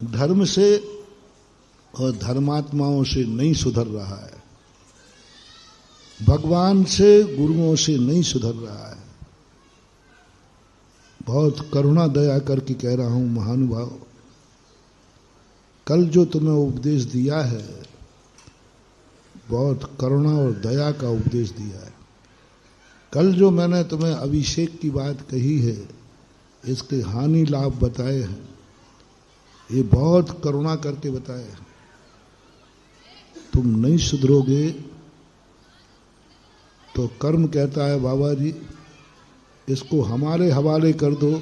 धर्म से और धर्मात्माओं से नहीं सुधर रहा है, भगवान से गुरुओं से नहीं सुधर रहा है। बहुत करुणा दया करके कह रहा हूं महानुभाव, कल जो तुम्हें उपदेश दिया है बहुत करुणा और दया का उपदेश दिया है। कल जो मैंने तुम्हें अभिषेक की बात कही है, इसके हानि लाभ बताए हैं, ये बहुत करुणा करके बताए हैं। तुम नहीं सुधरोगे तो कर्म कहता है बाबा जी इसको हमारे हवाले कर दो,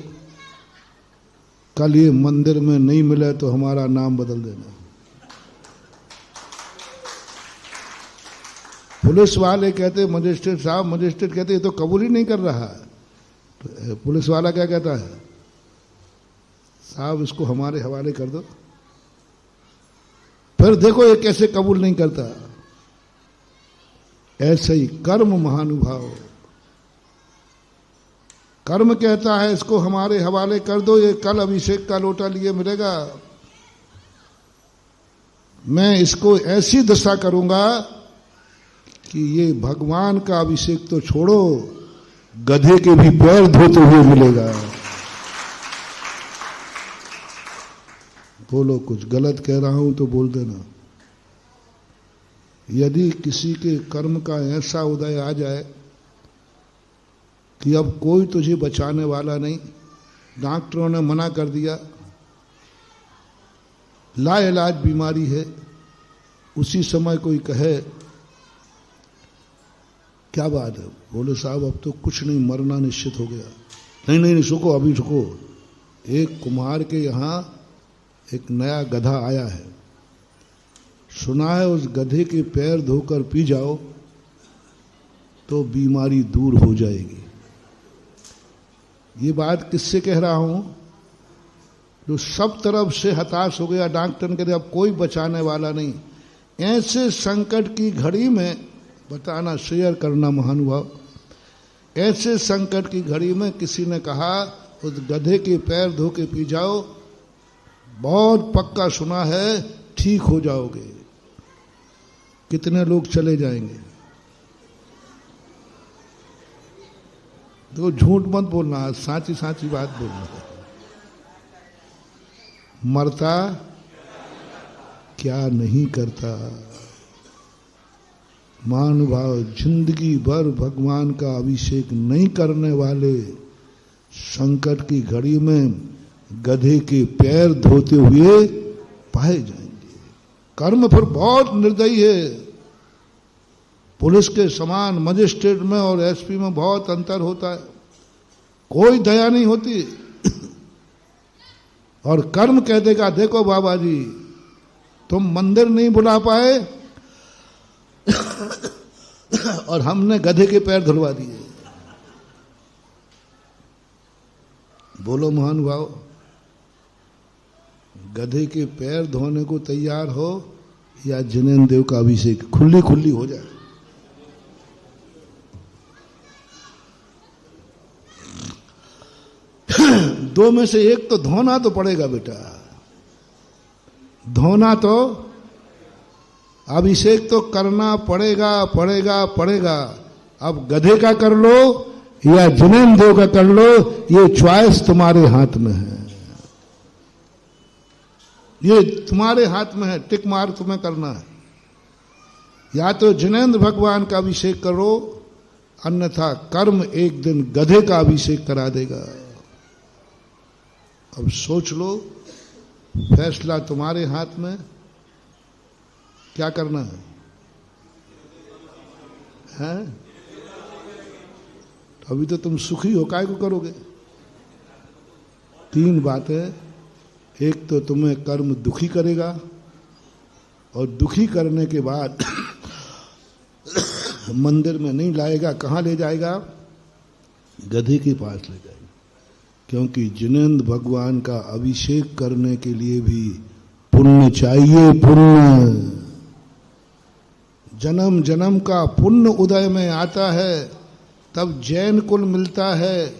कल ये मंदिर में नहीं मिले तो हमारा नाम बदल देना। पुलिस वाले कहते मजिस्ट्रेट साहब, मजिस्ट्रेट कहते ये तो कबूल ही नहीं कर रहा है, तो पुलिस वाला क्या कहता है, साहब इसको हमारे हवाले कर दो। फिर देखो ये कैसे कबूल नहीं करता। ऐसे ही कर्म महानुभाव, कर्म कहता है इसको हमारे हवाले कर दो, ये कल अभिषेक का लोटा लिए मिलेगा, मैं इसको ऐसी दशा करूंगा कि ये भगवान का अभिषेक तो छोड़ो, गधे के भी पैर धोते हुए मिलेगा। बोलो, कुछ गलत कह रहा हूं तो बोल देना। यदि किसी के कर्म का ऐसा उदय आ जाए कि अब कोई तुझे बचाने वाला नहीं, डॉक्टरों ने मना कर दिया, लाइलाज बीमारी है, उसी समय कोई कहे क्या बात है, बोले साहब अब तो कुछ नहीं, मरना निश्चित हो गया। नहीं नहीं नहीं, रुको अभी रुको, एक कुम्हार के यहां एक नया गधा आया है, सुना है उस गधे के पैर धोकर पी जाओ तो बीमारी दूर हो जाएगी। ये बात किससे कह रहा हूं, जो सब तरफ से हताश हो गया, डॉक्टर ने कह दिया अब कोई बचाने वाला नहीं। ऐसे संकट की घड़ी में बताना, शेयर करना महानुभाव, ऐसे संकट की घड़ी में किसी ने कहा उस गधे के पैर धो के पी जाओ, बहुत पक्का सुना है ठीक हो जाओगे। कितने लोग चले जाएंगे? तो झूठ मत बोलना, साची साची बात बोलना। मरता क्या नहीं करता। महानुभाव, जिंदगी भर भगवान का अभिषेक नहीं करने वाले संकट की घड़ी में गधे के पैर धोते हुए पाए जाएंगे। कर्म फिर बहुत निर्दयी है। पुलिस के समान मजिस्ट्रेट में और एसपी में बहुत अंतर होता है, कोई दया नहीं होती। और कर्म कह देगा देखो बाबा जी तुम मंदिर नहीं बुला पाए और हमने गधे के पैर धुलवा दिए। बोलो महानुभाव, गधे के पैर धोने को तैयार हो या जिनेन्द्र देव का अभिषेक खुली खुली हो जाए। दो में से एक तो धोना तो पड़ेगा बेटा, धोना तो, अभिषेक तो करना पड़ेगा पड़ेगा पड़ेगा। अब गधे का कर लो या जिनेन्द्र देव का कर लो, ये चॉइस तुम्हारे हाथ में है, ये तुम्हारे हाथ में है, टिक मार तुम्हें करना है। या तो जिनेन्द्र भगवान का अभिषेक करो, अन्यथा कर्म एक दिन गधे का अभिषेक करा देगा। अब सोच लो, फैसला तुम्हारे हाथ में, क्या करना है, हैं? अभी तो तुम सुखी हो, काय को करोगे? तीन बातें, एक तो तुम्हें कर्म दुखी करेगा और दुखी करने के बाद मंदिर में नहीं लाएगा, कहाँ ले जाएगा, गधे के पास ले जाएगा। क्योंकि जिनेन्द्र भगवान का अभिषेक करने के लिए भी पुण्य चाहिए, पुण्य। जन्म जन्म का पुण्य उदय में आता है तब जैन कुल मिलता है,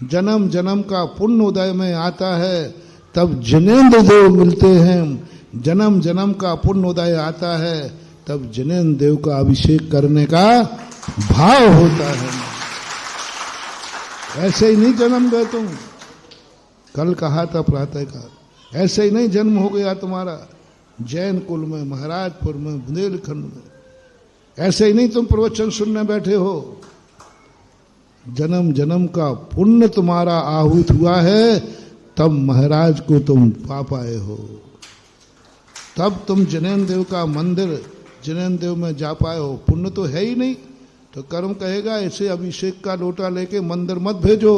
जन्म जन्म का पुण्य उदय में आता है तब जिनेंद्र देव मिलते हैं, जन्म जन्म का पुण्योदय आता है, तब जिनेंद्र देव का अभिषेक करने का भाव होता है। ऐसे ही नहीं जन्म गए तुम, कल कहा था प्रातः काल, ऐसे ही नहीं जन्म हो गया तुम्हारा जैन कुल में, महाराजपुर में, बुंदेलखंड में। ऐसे ही नहीं तुम प्रवचन सुनने बैठे हो, जन्म जन्म का पुण्य तुम्हारा आहूत हुआ है, तब महाराज को तुम पा पाए हो, तब तुम जिनेंद्र देव का मंदिर जिनेंद्र देव में जा पाए हो। पुण्य तो है ही नहीं, तो कर्म कहेगा ऐसे अभिषेक का लोटा लेके मंदिर मत भेजो,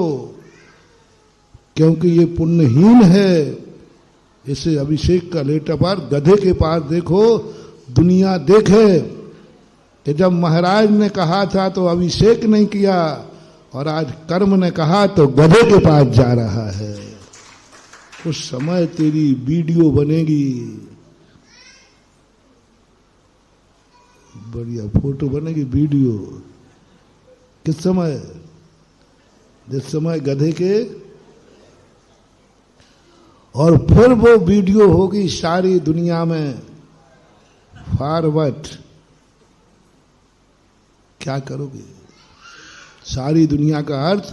क्योंकि ये पुण्यहीन है। इसे अभिषेक का लेटा पर गधे के पास देखो, दुनिया देखे कि जब महाराज ने कहा था तो अभिषेक नहीं किया, और आज कर्म ने कहा तो गधे के पास जा रहा है। उस समय तेरी वीडियो बनेगी, बढ़िया फोटो बनेगी, वीडियो। किस समय? जिस समय गधे के, और फिर वो वीडियो होगी सारी दुनिया में फॉरवर्ड। क्या करोगे? सारी दुनिया का अर्थ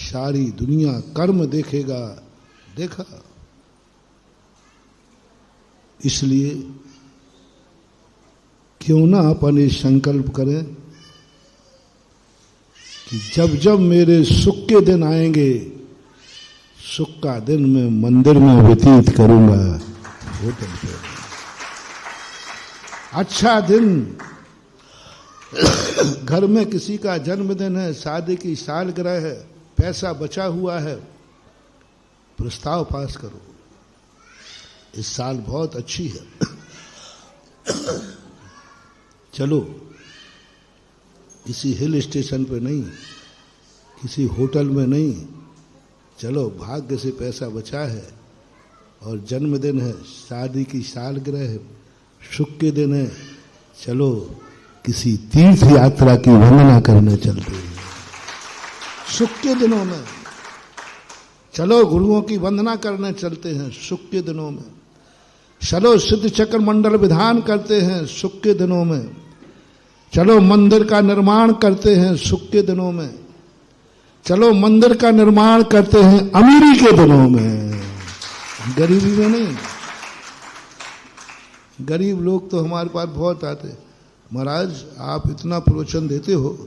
सारी दुनिया कर्म देखेगा। देखा? इसलिए क्यों ना अपन ये संकल्प करें कि जब जब मेरे सुख के दिन आएंगे, सुख का दिन मैं मंदिर में व्यतीत करूंगा। होटल पे अच्छा दिन, घर में किसी का जन्मदिन है, शादी की सालगिरह है, पैसा बचा हुआ है, प्रस्ताव पास करो, इस साल बहुत अच्छी है, चलो किसी हिल स्टेशन पे नहीं, किसी होटल में नहीं, चलो भाग्य से पैसा बचा है और जन्मदिन है, शादी की सालगिरह है, सुख के दिन है, चलो किसी तीर्थ यात्रा की वंदना करने चलते हैं। सुख के दिनों में चलो गुरुओं की वंदना करने चलते हैं, सुख के दिनों में चलो सिद्ध चक्र मंडल विधान करते हैं, सुख के दिनों में चलो मंदिर का निर्माण करते हैं, सुख के दिनों में चलो मंदिर का निर्माण करते हैं, अमीरी के दिनों में, गरीबी में नहीं। गरीब लोग तो हमारे पास बहुत आते, महाराज आप इतना प्रवचन देते हो,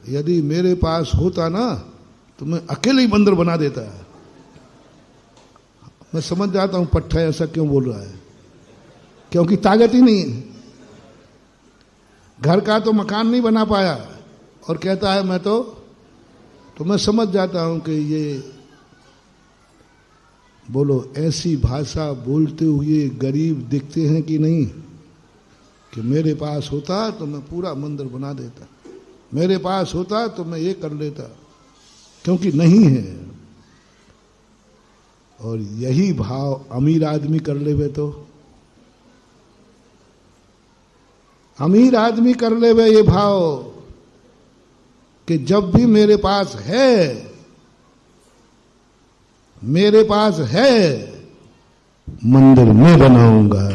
यदि मेरे पास होता ना तो मैं अकेले ही मंदिर बना देता। मैं समझ जाता हूं पट्टा ऐसा क्यों बोल रहा है, क्योंकि ताकत ही नहीं है, घर का तो मकान नहीं बना पाया और कहता है मैं तो मैं समझ जाता हूं कि ये बोलो ऐसी भाषा बोलते हुए गरीब दिखते हैं कि नहीं, कि मेरे पास होता तो मैं पूरा मंदिर बना देता, मेरे पास होता तो मैं ये कर लेता, क्योंकि नहीं है। और यही भाव अमीर आदमी कर लेवे तो, अमीर आदमी कर लेवे ये भाव कि जब भी मेरे पास है, मेरे पास है, मंदिर में बनाऊंगा।